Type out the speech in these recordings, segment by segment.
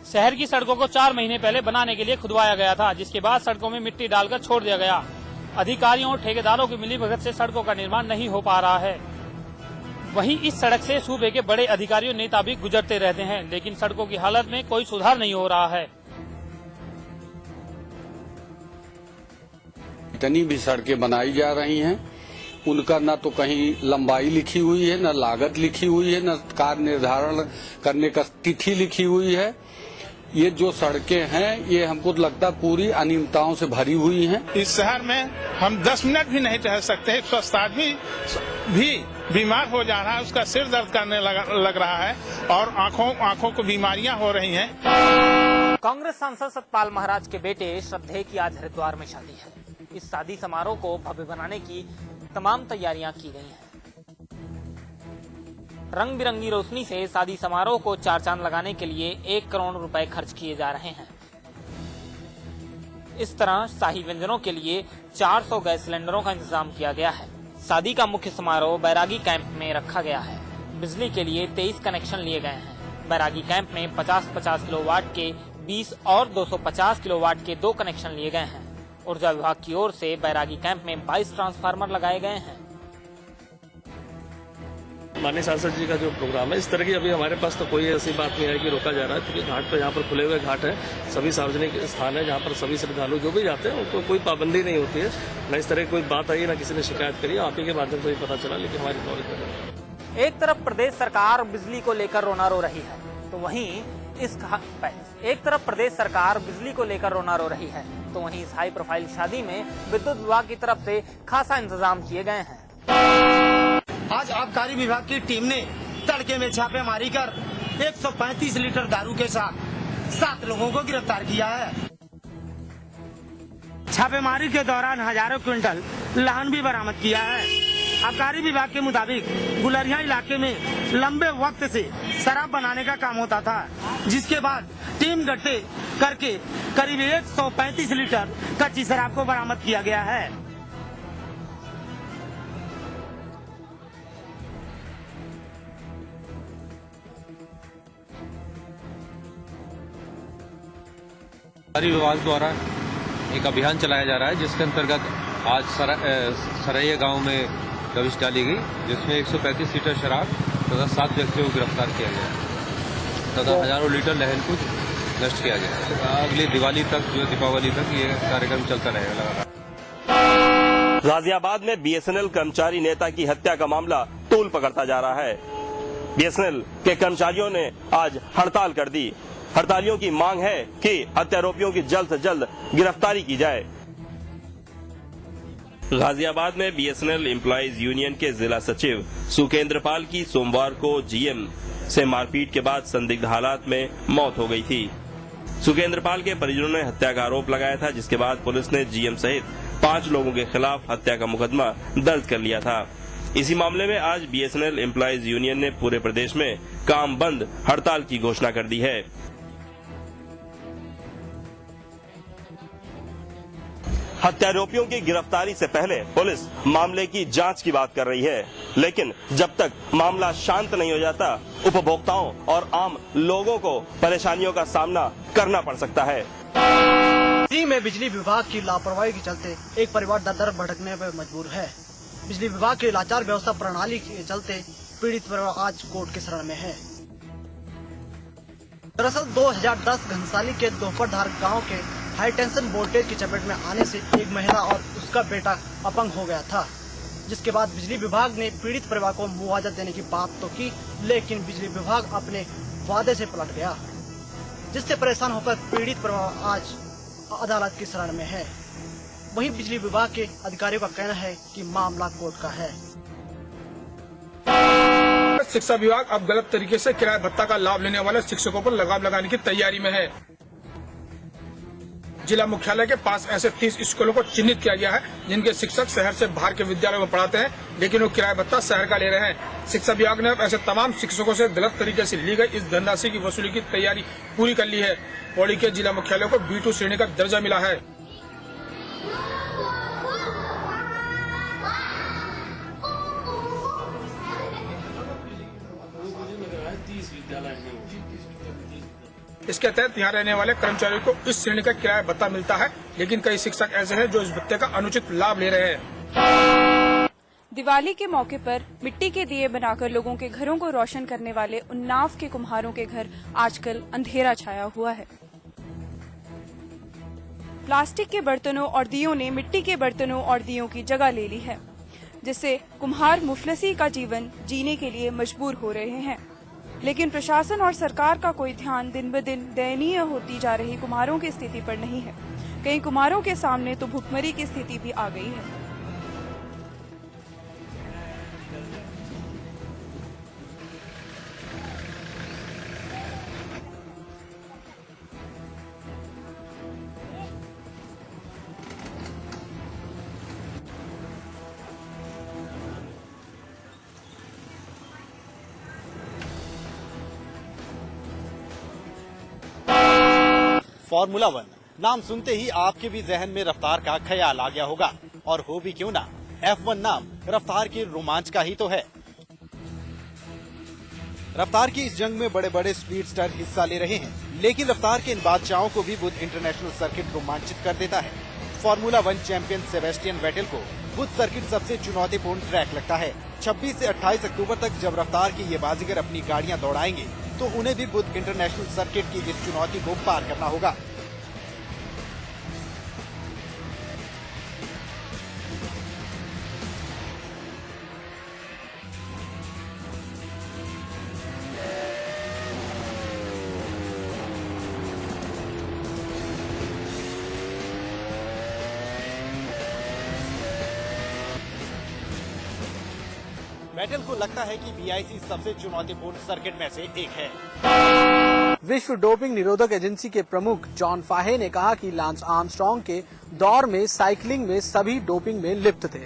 शहर की सड़कों को 4 महीने पहले बनाने के लिए खुदवाया गया था, जिसके बाद सड़कों में मिट्टी डालकर छोड़ दिया गया। अधिकारियों और ठेकेदारों की मिलीभगत से सड़कों का निर्माण नहीं हो पा रहा है। वहीं इस सड़क से सूबे के बड़े अधिकारियों नेता भी गुजरते रहते हैं, लेकिन सड़कों की हालत में कोई सुधार नहीं हो रहा है। इतनी भी सड़कें बनाई जा रही हैं, उनका न तो कहीं लंबाई लिखी हुई है, न लागत लिखी हुई है, न कार्य निर्धारण करने का तिथि लिखी हुई है। ये जो सड़कें हैं ये हमको लगता है पूरी अनियमितताओं से भरी हुई हैं। इस शहर में हम 10 मिनट भी नहीं ठहर सकते। स्वस्थ आदमी भी बीमार हो जा रहा है, उसका सिर दर्द करने लग रहा है और आंखों को बीमारियां हो रही हैं। कांग्रेस सांसद सतपाल महाराज के बेटे श्रद्धेय की आज हरिद्वार में शादी है। इस शादी समारोह को भव्य बनाने की तमाम तैयारियां की गई हैं। रंग बिरंगी रोशनी से शादी समारोह को चार चांद लगाने के लिए 1 करोड़ रुपए खर्च किए जा रहे हैं। इस तरह शाही व्यंजनों के लिए 400 गैस सिलेंडरों का इंतजाम किया गया है। शादी का मुख्य समारोह बैरागी कैंप में रखा गया है। बिजली के लिए 23 कनेक्शन लिए गए हैं। बैरागी कैंप में 50-50 किलोवाट के 20 और 250 किलोवाट के 2 कनेक्शन लिए गए हैं। ऊर्जा विभाग की ओर से बैरागी कैंप में 22 ट्रांसफार्मर लगाए गए हैं। माननीय सांसद जी का जो प्रोग्राम है, इस तरह की अभी हमारे पास तो कोई ऐसी बात नहीं है कि रोका जा रहा है, क्योंकि घाट पर यहाँ पर खुले हुए घाट है, सभी सार्वजनिक स्थान है जहाँ पर सभी श्रद्धालु जो भी जाते हैं उनको कोई पाबंदी नहीं होती है। न इस तरह की कोई बात आई, न किसी ने शिकायत करी, आप ही के माध्यम से पता चला, लेकिन हमारी नॉलेज में। एक तरफ प्रदेश सरकार बिजली को लेकर रोना रो रही है, तो वहीं इस हाई प्रोफाइल शादी में विद्युत विभाग की तरफ से खासा इंतजाम किए गए हैं। आज आबकारी विभाग की टीम ने तड़के में छापेमारी कर 135 लीटर दारू के साथ 7 लोगों को गिरफ्तार किया है। छापेमारी के दौरान हजारों क्विंटल लाहन भी बरामद किया है। आबकारी विभाग के मुताबिक गुलरिया इलाके में लंबे वक्त से शराब बनाने का काम होता था, जिसके बाद टीम गठित करके करीब 135 लीटर कच्ची शराब को बरामद किया गया है। आबकारी विभाग द्वारा एक अभियान चलाया जा रहा है, जिसके अंतर्गत आज सरैया गांव में दबिश डाली गई, जिसमें 135 लीटर शराब तथा 7 व्यक्तियों को गिरफ्तार किया गया तथा हजारों लीटर लहन को नष्ट किया गया। अगली दिवाली तक, जो दीपावली तक ये कार्यक्रम चलता रहेगा लगातार। गाजियाबाद में बीएसएनएल कर्मचारी नेता की हत्या का मामला तूल पकड़ता जा रहा है। बीएसएनएल के कर्मचारियों ने आज हड़ताल कर दी। हड़तालियों की मांग है कि हत्यारोपियों की जल्द से जल्द गिरफ्तारी की जाए। गाजियाबाद में बीएसएनएल एम्प्लॉइज यूनियन के जिला सचिव सुकेंद्र पाल की सोमवार को जीएम से मारपीट के बाद संदिग्ध हालात में मौत हो गई थी। सुकेंद्र पाल के परिजनों ने हत्या का आरोप लगाया था, जिसके बाद पुलिस ने जीएम सहित 5 लोगों के खिलाफ हत्या का मुकदमा दर्ज कर लिया था। इसी मामले में आज बीएसएनएल एम्प्लॉइज यूनियन ने पूरे प्रदेश में काम बंद हड़ताल की घोषणा कर दी है। हत्यारोपियों की गिरफ्तारी से पहले पुलिस मामले की जांच की बात कर रही है, लेकिन जब तक मामला शांत नहीं हो जाता, उपभोक्ताओं और आम लोगों को परेशानियों का सामना करना पड़ सकता है। में बिजली विभाग की लापरवाही के चलते एक परिवार दर भटकने पर मजबूर है। बिजली विभाग की लाचार व्यवस्था प्रणाली के चलते पीड़ित परिवार आज कोर्ट के शरण में है। दरअसल 2010 घनसाली के दोपहरधार गांव के हाई टेंशन वोल्टेज की चपेट में आने से एक महिला और उसका बेटा अपंग हो गया था, जिसके बाद बिजली विभाग ने पीड़ित परिवार को मुआवजा देने की बात तो की, लेकिन बिजली विभाग अपने वादे से पलट गया, जिससे परेशान होकर पीड़ित परिवार आज अदालत की शरण में है। वहीं बिजली विभाग के अधिकारियों का कहना है कि मामला कोर्ट का है। शिक्षा विभाग अब गलत तरीके से किराया भत्ता का लाभ लेने वाले शिक्षकों पर लगाम लगाने की तैयारी में है। जिला मुख्यालय के पास ऐसे 30 स्कूलों को चिन्हित किया गया है, जिनके शिक्षक शहर से बाहर के विद्यालयों में पढ़ाते हैं, लेकिन वो किराया भत्ता शहर का ले रहे हैं। शिक्षा विभाग ने ऐसे तमाम शिक्षकों से गलत तरीके से ली गई इस धनराशि की वसूली की तैयारी पूरी कर ली है। पौड़ी के जिला मुख्यालय को B2 श्रेणी का दर्जा मिला है। इसके तहत यहाँ रहने वाले कर्मचारियों को इस श्रेणी का किराया भत्ता मिलता है, लेकिन कई शिक्षक ऐसे हैं जो इस भत्ते का अनुचित लाभ ले रहे हैं। दिवाली के मौके पर मिट्टी के दिए बनाकर लोगों के घरों को रोशन करने वाले उन्नाव के कुम्हारों के घर आजकल अंधेरा छाया हुआ है। प्लास्टिक के बर्तनों और दियों ने मिट्टी के बर्तनों और दियों की जगह ले ली है, जिससे कुम्हार मुफलसी का जीवन जीने के लिए मजबूर हो रहे हैं। लेकिन प्रशासन और सरकार का कोई ध्यान दिन ब दिन दयनीय होती जा रही कुम्हारों की स्थिति पर नहीं है। कई कुम्हारों के सामने तो भुखमरी की स्थिति भी आ गई है। फॉर्मूला 1 नाम सुनते ही आपके भी जहन में रफ्तार का ख्याल आ गया होगा, और हो भी क्यों ना, F1 नाम रफ्तार के रोमांच का ही तो है। रफ्तार की इस जंग में बड़े बड़े स्पीड स्टार हिस्सा ले रहे हैं, लेकिन रफ्तार के इन बादशाहों को भी बुध इंटरनेशनल सर्किट रोमांचित कर देता है। फॉर्मूला 1 चैंपियन सेबेस्टियन वेटेल को बुध सर्किट सबसे चुनौतीपूर्ण ट्रैक लगता है। 26 से 28 अक्टूबर तक जब रफ्तार के ये बाजीगर अपनी गाड़ियां दौड़ाएंगे तो उन्हें भी बुध इंटरनेशनल सर्किट की इस चुनौती को पार करना होगा। वेटेल को लगता है कि BIC सबसे चुनौतीपूर्ण सर्किट में से एक है। विश्व डोपिंग निरोधक एजेंसी के प्रमुख जॉन फाहे ने कहा कि लांस आर्मस्ट्रांग के दौर में साइकिलिंग में सभी डोपिंग में लिप्त थे।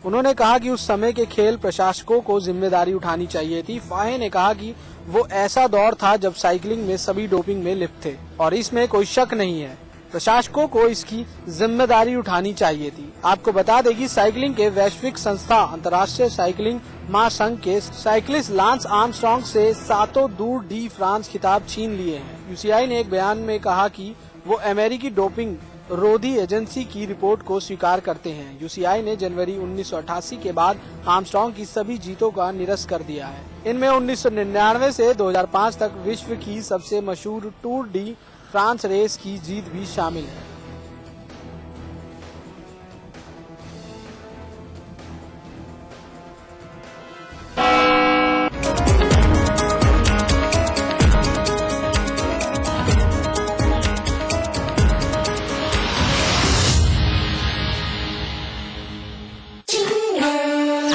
उन्होंने कहा कि उस समय के खेल प्रशासकों को जिम्मेदारी उठानी चाहिए थी। फाहे ने कहा कि वो ऐसा दौर था जब साइकिलिंग में सभी डोपिंग में लिप्त थे और इसमें कोई शक नहीं है, प्रशासकों को इसकी जिम्मेदारी उठानी चाहिए थी। आपको बता दें कि साइकिलिंग के वैश्विक संस्था अंतर्राष्ट्रीय साइकिलिंग महासंघ के साइकिलिस्ट लांस आर्मस्ट्रांग से 7 दूर डी फ्रांस खिताब छीन लिए हैं। UCI ने एक बयान में कहा कि वो अमेरिकी डोपिंग रोधी एजेंसी की रिपोर्ट को स्वीकार करते हैं। UCI ने जनवरी 1988 के बाद आर्मस्ट्रांग की सभी जीतों का निरस्त कर दिया है। इनमें 1999 से 2005 तक विश्व की सबसे मशहूर टूर डी फ्रांस रेस की जीत भी शामिल है।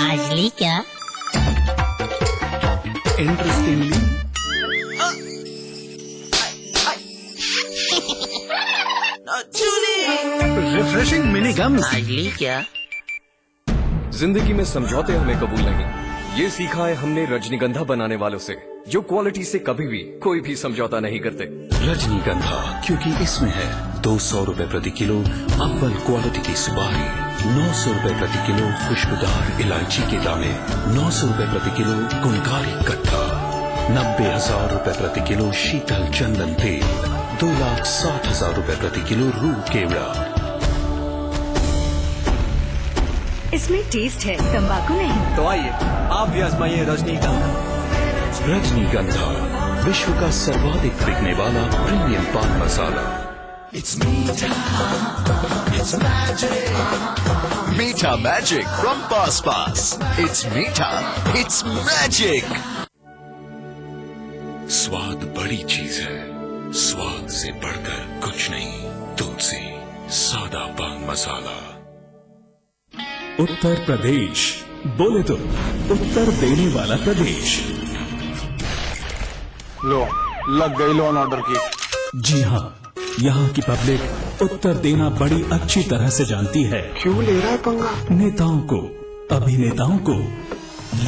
आज ली क्या? Interestingly refreshing mini gums. आज ली क्या? जिंदगी में समझौते हमें कबूल नहीं, ये सीखा है हमने रजनीगंधा बनाने वालों से, जो क्वालिटी से कभी भी कोई भी समझौता नहीं करते। रजनीगंधा, क्योंकि इसमें है 200 रुपए प्रति किलो अव्वल क्वालिटी की सुपारी, 900 रुपए प्रति किलो खुशबूदार इलायची के दाने, 900 रुपए प्रति किलो गुणकारी कट्टा, 90,000 रुपए प्रति किलो शीतल चंदन तेल, 2,60,000 रुपए प्रति किलो रूह केवड़ा। इसमें टेस्ट है, तंबाकू नहीं। तो आइए आप भी आजमाइए रजनीगंधा। रजनीगंधा, विश्व का सर्वाधिक बिकने वाला प्रीमियम पान मसाला। It's Meeta Magic from Pass Pass. It's Meeta, it's magic. स्वाद बड़ी चीज है, स्वाद से बढ़कर कुछ नहीं। तुलसी सादा पान मसाला। उत्तर प्रदेश, बोले तो उत्तर देने वाला प्रदेश। लो, लग गई लोन ऑर्डर की। जी हाँ, यहाँ की पब्लिक उत्तर देना बड़ी अच्छी तरह से जानती है। क्यों ले रहा है पंगा? नेताओं को, अभिनेताओं को,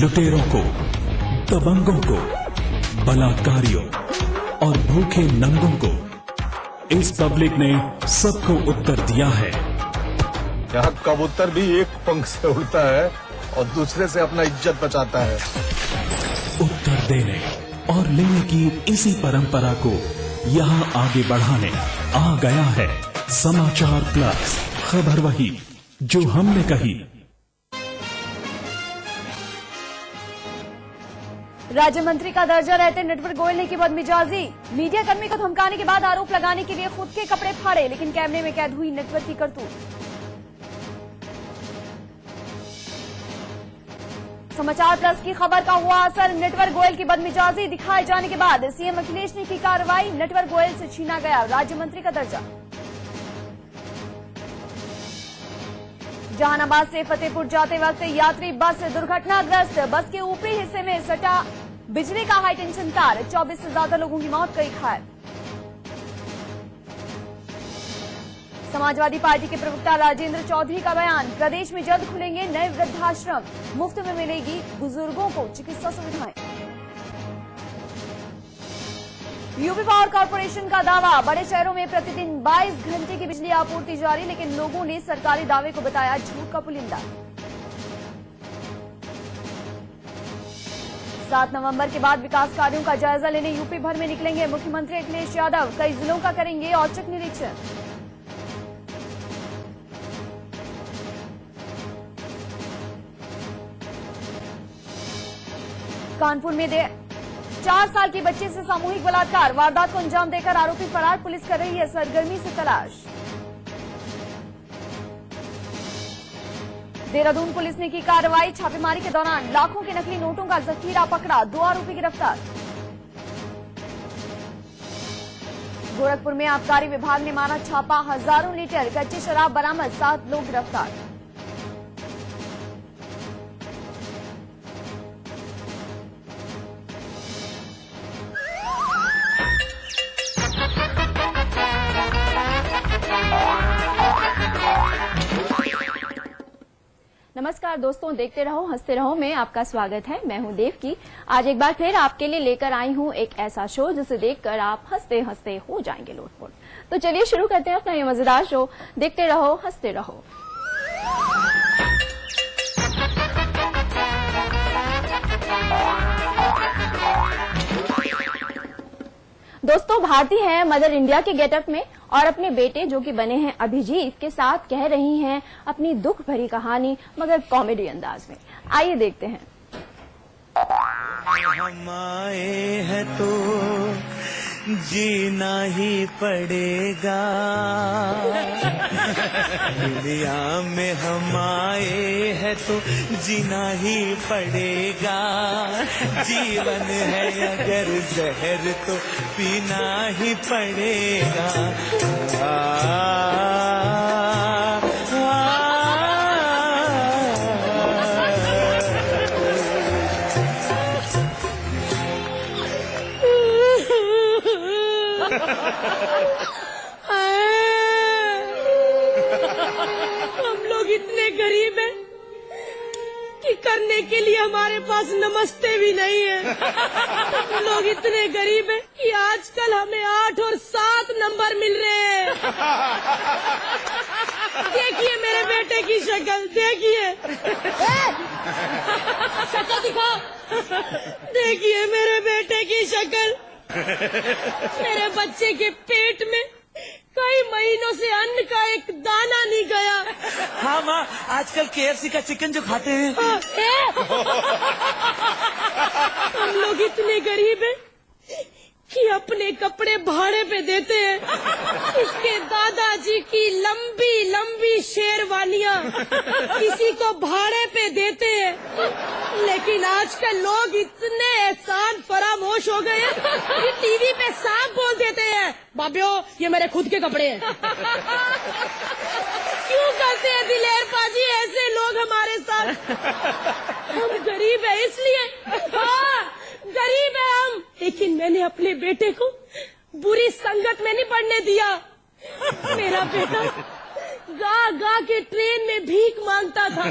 लुटेरों को, दबंगों को, बलात्कारियों और भूखे नंगों को इस पब्लिक ने सबको उत्तर दिया है। यहाँ कबूतर भी एक पंख से उड़ता है और दूसरे से अपना इज्जत बचाता है। उत्तर देने और लेने की इसी परंपरा को यहाँ आगे बढ़ाने आ गया है समाचार प्लस, खबर वही जो हमने कही। राज्य मंत्री का दर्जा रहते नटवर गोयल ने की बदमिजाजी, मीडिया कर्मी को धमकाने के बाद आरोप लगाने के लिए खुद के कपड़े फाड़े, लेकिन कैमरे में कैद हुई नटवर की करतूत। समाचार प्लस की खबर का हुआ असर, नटवर गोयल की बदमिजाजी दिखाए जाने के बाद सीएम अखिलेश ने की कार्रवाई, नटवर गोयल से छीना गया राज्य मंत्री का दर्जा। जहानाबाद से फतेहपुर जाते वक्त यात्री बस दुर्घटनाग्रस्त, बस के ऊपरी हिस्से में सटा बिजली का हाई टेंशन तार, 24 से ज्यादा लोगों की मौत, कई घायल। समाजवादी पार्टी के प्रवक्ता राजेंद्र चौधरी का बयान, प्रदेश में जल्द खुलेंगे नए वृद्धाश्रम, मुफ्त में मिलेगी बुजुर्गों को चिकित्सा सुविधाएं। यूपी पावर कॉर्पोरेशन का दावा, बड़े शहरों में प्रतिदिन 22 घंटे की बिजली आपूर्ति जारी, लेकिन लोगों ने सरकारी दावे को बताया झूठ का पुलिंदा। 7 नवंबर के बाद विकास कार्यों का जायजा लेने यूपी भर में निकलेंगे मुख्यमंत्री अखिलेश यादव, कई जिलों का करेंगे औचक निरीक्षण। कानपुर में 4 साल की बच्ची से सामूहिक बलात्कार, वारदात को अंजाम देकर आरोपी फरार, पुलिस कर रही है सरगर्मी से तलाश। देहरादून पुलिस ने की कार्रवाई, छापेमारी के दौरान लाखों के नकली नोटों का जखीरा पकड़ा, 2 आरोपी गिरफ्तार। गोरखपुर में आबकारी विभाग ने मारा छापा, हजारों लीटर कच्ची शराब बरामद, 7 लोग गिरफ्तार। नमस्कार दोस्तों, देखते रहो हंसते रहो में आपका स्वागत है। मैं हूं देवकी। आज एक बार फिर आपके लिए लेकर आई हूं एक ऐसा शो जिसे देखकर आप हंसते हंसते हो जाएंगे लोटपोट। तो चलिए शुरू करते हैं अपना ये मजेदार शो, देखते रहो हंसते रहो। दोस्तों, भारती हैं मदर इंडिया के गेटअप में और अपने बेटे जो कि बने हैं अभिजीत के साथ कह रही हैं अपनी दुख भरी कहानी, मगर कॉमेडी अंदाज में। आइए देखते हैं। हम आए हैं तो जीना ही पड़ेगा, दुनिया में हम आए हैं तो जीना ही पड़ेगा, जीवन है अगर जहर तो पीना ही पड़ेगा। हम लोग इतने गरीब हैं कि करने के लिए हमारे पास नमस्ते भी नहीं है। हम लोग इतने गरीब हैं कि आजकल हमें 8 और 7 नंबर मिल रहे हैं। देखिए मेरे बेटे की शक्ल, देखिए शक्ल दिखाओ, देखिए मेरे बेटे की शक्ल। मेरे बच्चे के पेट में कई महीनों से अन्न का एक दाना नहीं गया। हाँ माँ, आजकल KFC का चिकन जो खाते हैं। हम लोग इतने गरीब हैं कि अपने कपड़े भाड़े पे देते हैं। इसके दादाजी की लंबी लंबी शेरवानियाँ किसी को भाड़े पे देते हैं। लेकिन आजकल लोग इतने एहसान फरामोश हो गए कि टीवी पे साफ बोल देते हैं, बाबियो ये मेरे खुद के कपड़े हैं। क्यों करते हैं दिलेर पाजी ऐसे लोग हमारे साथ? हम गरीब है इसलिए। हाँ गरीब है हम, लेकिन मैंने अपने बेटे को बुरी संगत में नहीं पड़ने दिया। मेरा बेटा गा गा के ट्रेन में भीख मांगता था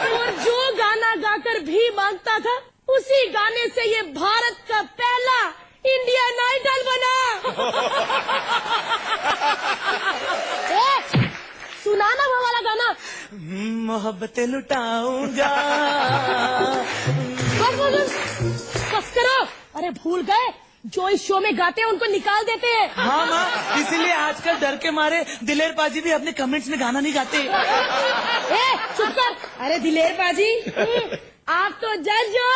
और जो गाना गाकर भी मांगता था उसी गाने से ये भारत का पहला इंडियन आइडल बना। सुनाना वो वाला गाना, मोहब्बतें लुटाऊंगा। बस करो, अरे भूल गए, जो इस शो में गाते हैं उनको निकाल देते हैं। हाँ माँ, इसीलिए आजकल डर के मारे दिलेर पाजी भी अपने कमेंट्स में गाना नहीं गाते। चुप कर। अरे दिलेर पाजी, आप तो जज हो।